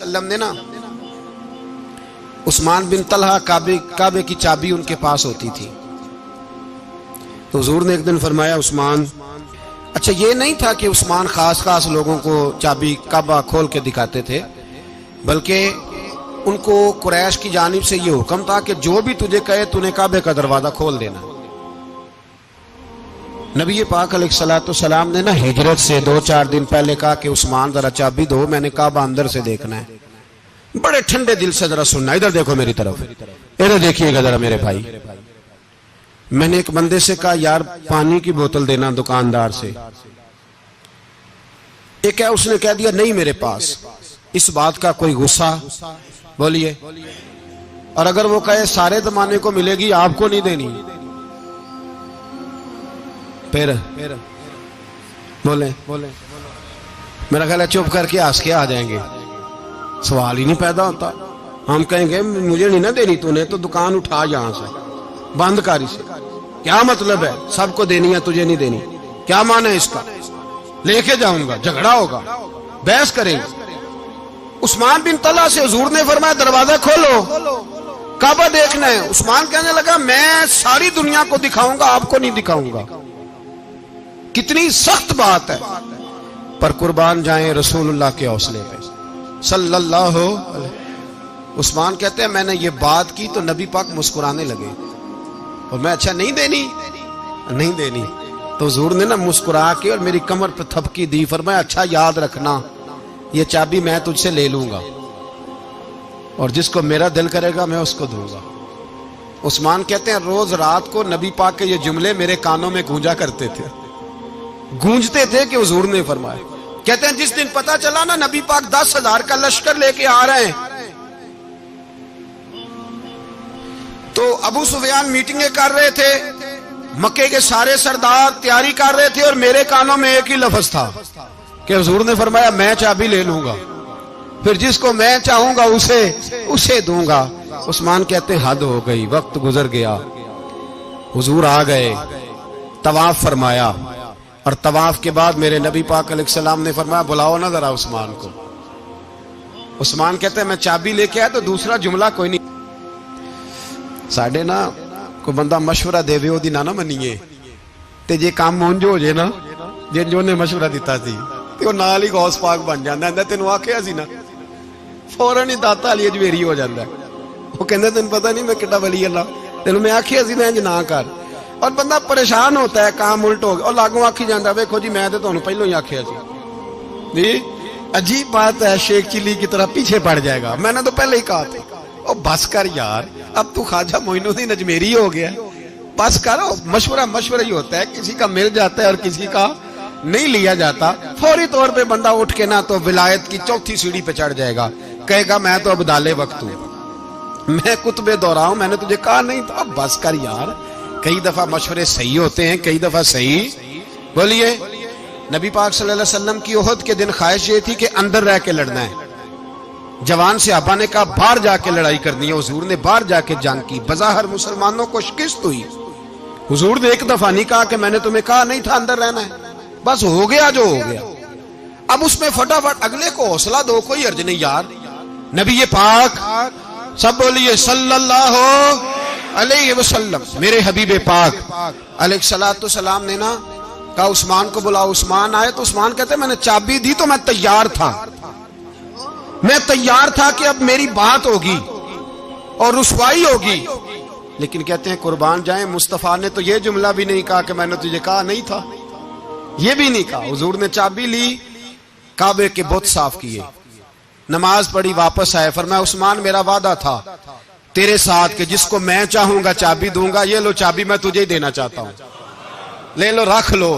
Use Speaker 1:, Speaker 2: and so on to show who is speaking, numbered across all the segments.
Speaker 1: وسلم نے نا عثمان بن طلحہ کعبے کی چابی ان کے پاس ہوتی تھی، تو حضور نے ایک دن فرمایا عثمان، اچھا یہ نہیں تھا کہ عثمان خاص لوگوں کو چابی کعبہ کھول کے دکھاتے تھے، بلکہ ان کو قریش کی جانب سے یہ حکم تھا کہ جو بھی تجھے کہے تو نے کعبے کا دروازہ کھول دینا۔ نبی پاک علیہ الصلوۃ والسلام نے نا ہجرت سے 2-4 دن پہلے کہا کہ عثمان ذرا چابی دو، میں نے کعبہ اندر سے دیکھنا ہے۔ بڑے ٹھنڈے دل سے ذرا سننا، ادھر دیکھو میری طرف، ادھر دیکھیے گا ذرا میرے بھائی۔ میں نے ایک بندے سے کہا یار پانی کی بوتل دینا دکاندار سے، ایک ہے اس نے کہہ دیا نہیں میرے پاس۔ اس بات کا کوئی غصہ بولیے، اور اگر وہ کہے سارے زمانے کو ملے گی آپ کو نہیں دینی، پھر بولیں میرا خیال ہے چپ کر کے ہنس کے آ جائیں گے، سوال ہی نہیں پیدا ہوتا۔ ہم کہیں گے مجھے نہیں نہ دینی تو نے، تو دکان اٹھا یہاں سے بند کاری سے، کیا مطلب ہے سب کو دینی ہے تجھے نہیں دینی، کیا معنی ہے اس کا؟ لے کے جاؤں گا، جھگڑا ہوگا، بحث کریں گے۔ عثمان بن طلحہ سے حضور نے فرمایا دروازہ کھولو، کعبہ دیکھنا ہے۔ عثمان کہنے لگا میں ساری دنیا کو دکھاؤں گا، آپ کو نہیں دکھاؤں گا۔ کتنی سخت بات ہے، پر قربان جائیں رسول اللہ کے حوصلے پہ صلی اللہ علیہ۔ عثمان کہتے ہیں میں نے یہ بات کی تو نبی پاک مسکرانے لگے، اور میں اچھا نہیں دینی، تو حضور نے نا مسکرا کے اور میری کمر پہ تھپکی دی، فرمایا اچھا یاد رکھنا یہ چابی میں تجھ سے لے لوں گا، اور جس کو میرا دل کرے گا میں اس کو دوں گا۔ عثمان کہتے ہیں روز رات کو نبی پاک کے یہ جملے میرے کانوں میں گونجتے تھے کہ حضور نے فرمایا۔ کہتے ہیں جس دن پتا چلا نا نبی پاک 10,000 کا لشکر لے کے آ رہے ہیں، تو ابو سفیان میٹنگیں کر رہے تھے، مکے کے سارے سردار تیاری کر رہے تھے، اور میرے کانوں میں ایک ہی لفظ تھا کہ حضور نے فرمایا میں چابی لے لوں گا، پھر جس کو میں چاہوں گا اسے دوں گا۔ عثمان کہتے ہیں حد ہو گئی، وقت گزر گیا، حضور آ گئے، طواف فرمایا، اور طواف کے بعد میرے نبی پاک علیہ السلام نے فرمایا بلاؤ نا ذرا عثمان کو۔ عثمان کہتے ہیں میں چابی لے کے آیا تو دوسرا جملہ کوئی نہیں۔ ساڑھے نا کوئی بندہ مشورہ دے وے دی نہ منیے تے جے کام مونجو ہو جائے نا، جو نے مشورہ دیتا سی تے وہ نال ہی غوث پاک بن جاندا ہے، تینوں آکھیا سی نا، فوراً ہی داتا علی اجمیری ہو جاندا ہے۔ وہ کہندا تینوں پتہ نہیں میں کڈا ولی اللہ، تینوں میں آکھیا سی میں نہ کر، اور بندہ پریشان ہوتا ہے کام الٹ ہو گیا، اور لاگوں آکھی جاندا ویکھو جی میں تے تانوں پہلو ہی آکھیا سی جی۔ عجیب بات ہے، شیخ چلی کی طرح پیچھے پڑ جائے گا، میں نے تو پہلے ہی کہا تھا۔ او بس کر یار، اب تو خواجہ معین الدین اجمیری ہو گیا، بس کرو۔ مشورہ ہی ہوتا ہے، کسی کا مل جاتا ہے اور کسی کا نہیں لیا جاتا۔ فوری طور پہ بندہ اٹھ کے نا تو ولایت کی 4تھی سیڑھی پہ چڑھ جائے گا، کہے گا میں تو ابدال وقت ہوں، میں قطب دورہ ہوں، میں نے تجھے کہا نہیں تھا۔ اب بس کر یار، کئی دفعہ مشورے صحیح ہوتے ہیں، کئی دفعہ صحیح بولیے۔ نبی پاک صلی اللہ علیہ وسلم کی احد کے دن خواہش یہ تھی کہ اندر رہ کے لڑنا ہے۔ جوان صحابہ نے کہا باہر جا کے لڑائی کرنی ہے، حضور نے باہر جا کے جنگ کی، بظاہر مسلمانوں کو شکست ہوئی۔ حضور نے ایک دفعہ نہیں کہا کہ میں نے تمہیں کہا نہیں تھا اندر رہنا ہے، بس ہو گیا جو ہو گیا۔ اب اس میں فٹافٹ اگلے کو حوصلہ دو، کوئی حرج نہیں یار۔ نبی پاک سب بولیے صلی اللہ علیہ وسلم، میرے حبیب پاک علیہ الصلوۃ والسلام نے نا کہا عثمان کو بلاؤ۔ عثمان آئے تو عثمان کہتے ہیں میں نے چابی دی تو میں تیار تھا کہ اب میری بات ہوگی اور رسوائی ہوگی، لیکن کہتے ہیں قربان جائیں مصطفیٰ نے تو یہ جملہ بھی نہیں کہا کہ میں نے تجھے کہا نہیں تھا، یہ بھی نہیں کہا۔ حضور نے چابی لی، کعبے کے بت صاف کیے، نماز پڑھی، واپس آئے، فرمایا عثمان میرا وعدہ تھا تیرے ساتھ کہ جس کو میں چاہوں گا چابی دوں گا، یہ لو چابی میں تجھے ہی دینا چاہتا ہوں، لے لو رکھ لو۔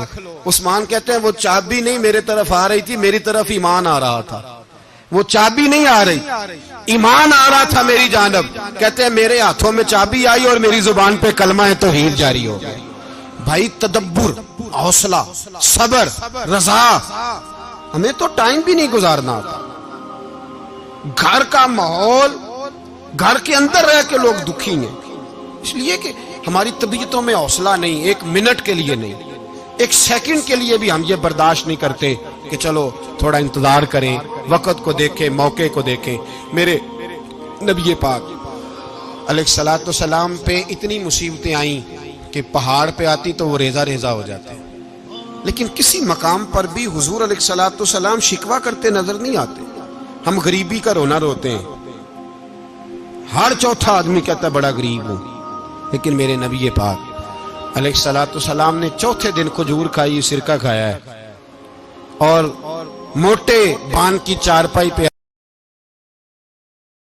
Speaker 1: عثمان کہتے ہیں وہ چابی نہیں میرے طرف آ رہی تھی، میری طرف ایمان آ رہا تھا، وہ چابی نہیں آ رہی، ایمان آ رہا تھا میری جانب۔ کہتے ہیں میرے ہاتھوں میں چابی آئی اور میری زبان پہ کلمہ توحید جاری ہو گیا۔ بھائی تدبر، حوصلہ، صبر، رضا، ہمیں تو ٹائم بھی نہیں گزارنا آتا۔ گھر کا ماحول، گھر کے اندر رہ کے لوگ دکھی ہیں، اس لیے کہ ہماری طبیعتوں میں حوصلہ نہیں، ایک منٹ کے لیے نہیں، ایک سیکنڈ کے لیے بھی ہم یہ برداشت نہیں کرتے کہ چلو تھوڑا انتظار کریں، وقت کو دیکھیں، موقع کو دیکھیں. میرے نبی پاک علیہ الصلوۃ والسلام پہ اتنی مصیبتیں آئیں کہ پہاڑ پہ آتی تو وہ ریزہ ریزہ ہو جاتے، لیکن کسی مقام پر بھی حضور علیہ الصلوۃ والسلام شکوہ کرتے نظر نہیں آتے. ہم غریبی کا رونا روتے ہیں، ہر چوتھا آدمی کہتا ہے بڑا غریب ہوں، لیکن میرے نبی پاک علیہ الصلوۃ والسلام نے چوتھے دن کھجور کھائی، سرکہ کھایا ہے، اور موٹے بان کی چارپائی پہ